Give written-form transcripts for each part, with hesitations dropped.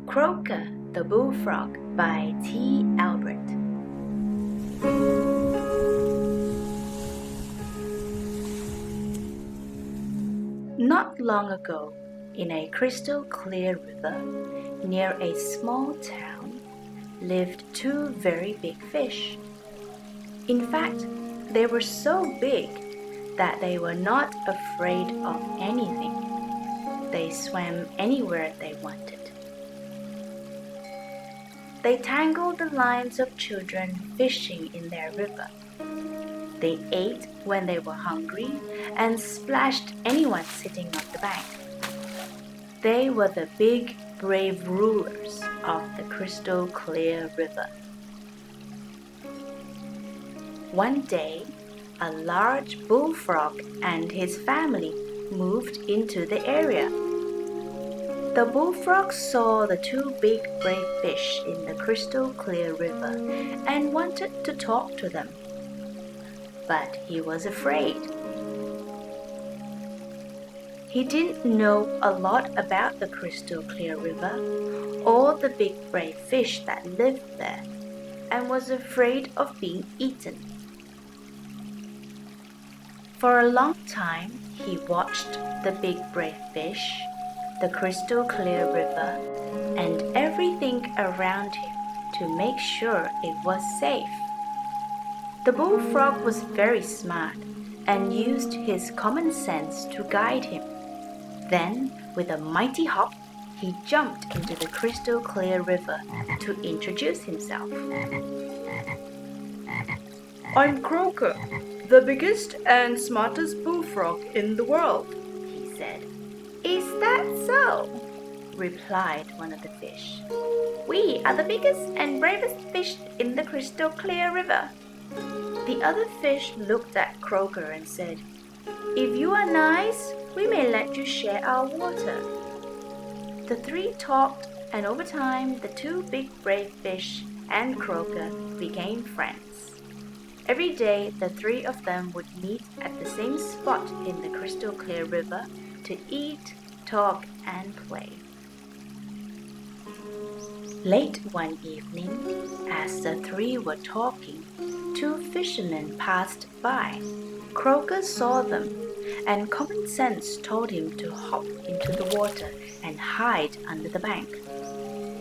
Kroaker the Bullfrog by T. Albert. Not long ago, in a crystal clear river near a small town, lived two very big fish. In fact, they were so big that they were not afraid of anything. They swam anywhere they wanted. They tangled the lines of children fishing in their river. They ate when they were hungry and splashed anyone sitting on the bank. They were the big, brave rulers of the crystal clear river. One day, a large bullfrog and his family moved into the area. The bullfrog saw the two big, brave fish in the crystal clear river and wanted to talk to them. But he was afraid. He didn't know a lot about the crystal clear river or the big brave fish that lived there, and was afraid of being eaten. For a long time, he watched the big brave fish, the crystal clear river, and everything around him to make sure it was safe. The bullfrog was very smart and used his common sense to guide him. Then, with a mighty hop, he jumped into the crystal clear river to introduce himself. I'm Kroaker, the biggest and smartest bullfrog in the world, he said. Is that so? Replied one of the fish. We are the biggest and bravest fish in the crystal clear river. The other fish looked at Kroaker and said, If you are nice, we may let you share our water. The three talked, and over time the two big brave fish and Kroaker became friends. Every day the three of them would meet at the same spot in the crystal clear river to eat, talk, and play. Late one evening, as the three were talking, two fishermen passed by. Kroaker saw them, and common sense told him to hop into the water and hide under the bank.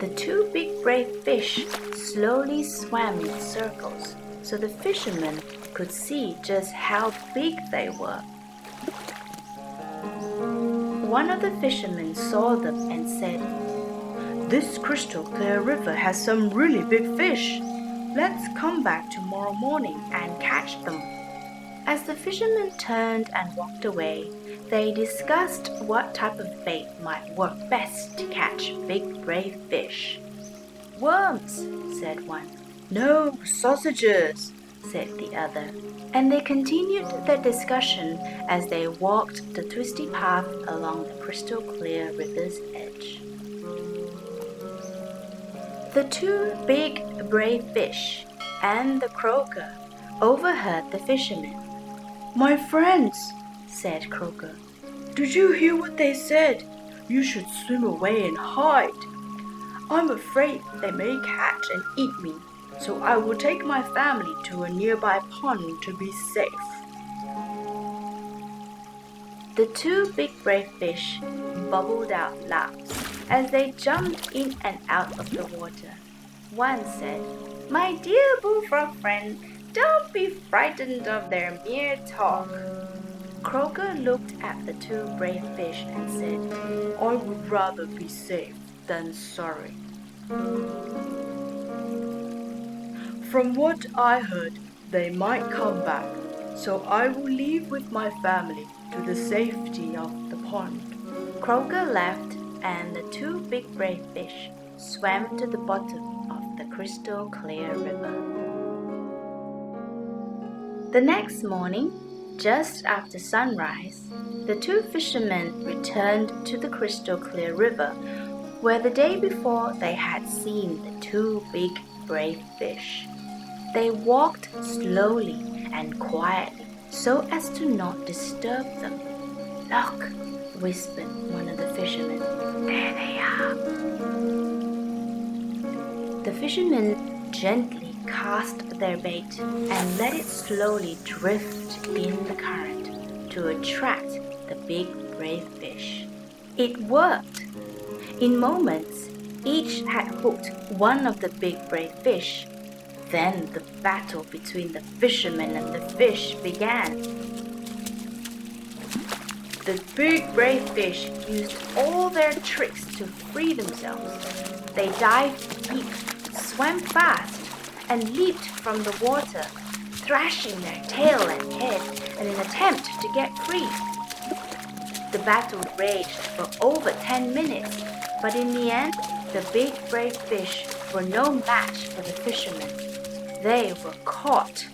The two big brave fish slowly swam in circles so the fishermen could see just how big they were. One of the fishermen saw them and said, This crystal clear river has some really big fish. Let's come back tomorrow morning and catch them. As the fishermen turned and walked away, they discussed what type of bait might work best to catch big brave fish. Worms, said one. No, sausages, said the other. And they continued their discussion as they walked the twisty path along the crystal clear river's edge. The two big brave fish and the Kroaker overheard the fishermen. My friends, said Kroaker, did you hear what they said? You should swim away and hide. I'm afraid they may catch and eat me, so I will take my family to a nearby pond to be safe. The two big brave fish bubbled out laughs as they jumped in and out of the water. One said, My dear bullfrog friend, don't be frightened of their mere talk. Kroaker looked at the two brave fish and said, I would rather be safe than sorry. From what I heard, they might come back, so I will leave with my family to the safety of the pond. Kroaker left, and the two big brave fish swam to the bottom of the crystal clear river. The next morning, just after sunrise, the two fishermen returned to the crystal clear river, where the day before they had seen the two big brave fish. They walked slowly and quietly so as to not disturb them. Look, whispered one of the fishermen. There they are. The fishermen gently cast their bait and let it slowly drift in the current to attract the big brave fish. It worked! In moments, each had hooked one of the big brave fish. Then the battle between the fishermen and the fish began. The big brave fish used all their tricks to free themselves. They dived deep, swam fast, and leaped from the water, thrashing their tail and head in an attempt to get free. The battle raged for over 10 minutes, but in the end, the big brave fish were no match for the fishermen. They were caught.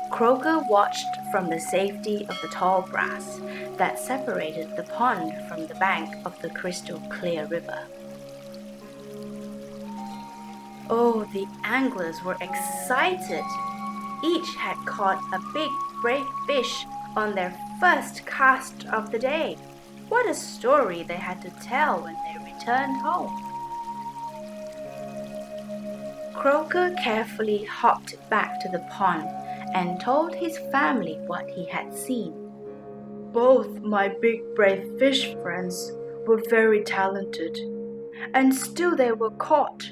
Kroaker watched from the safety of the tall grass that separated the pond from the bank of the crystal clear river. Oh, the anglers were excited. Each had caught a big brave fish on their first cast of the day. What a story they had to tell when they returned home. Kroaker carefully hopped back to the pond and told his family what he had seen. Both my big brave fish friends were very talented, and still they were caught.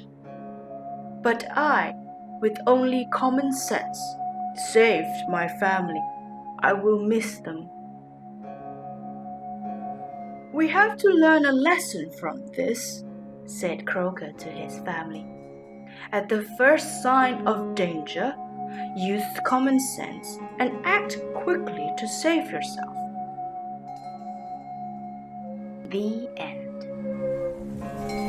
But I, with only common sense, saved my family. I will miss them. We have to learn a lesson from this, said Kroaker to his family. At the first sign of danger, use common sense and act quickly to save yourself. The end.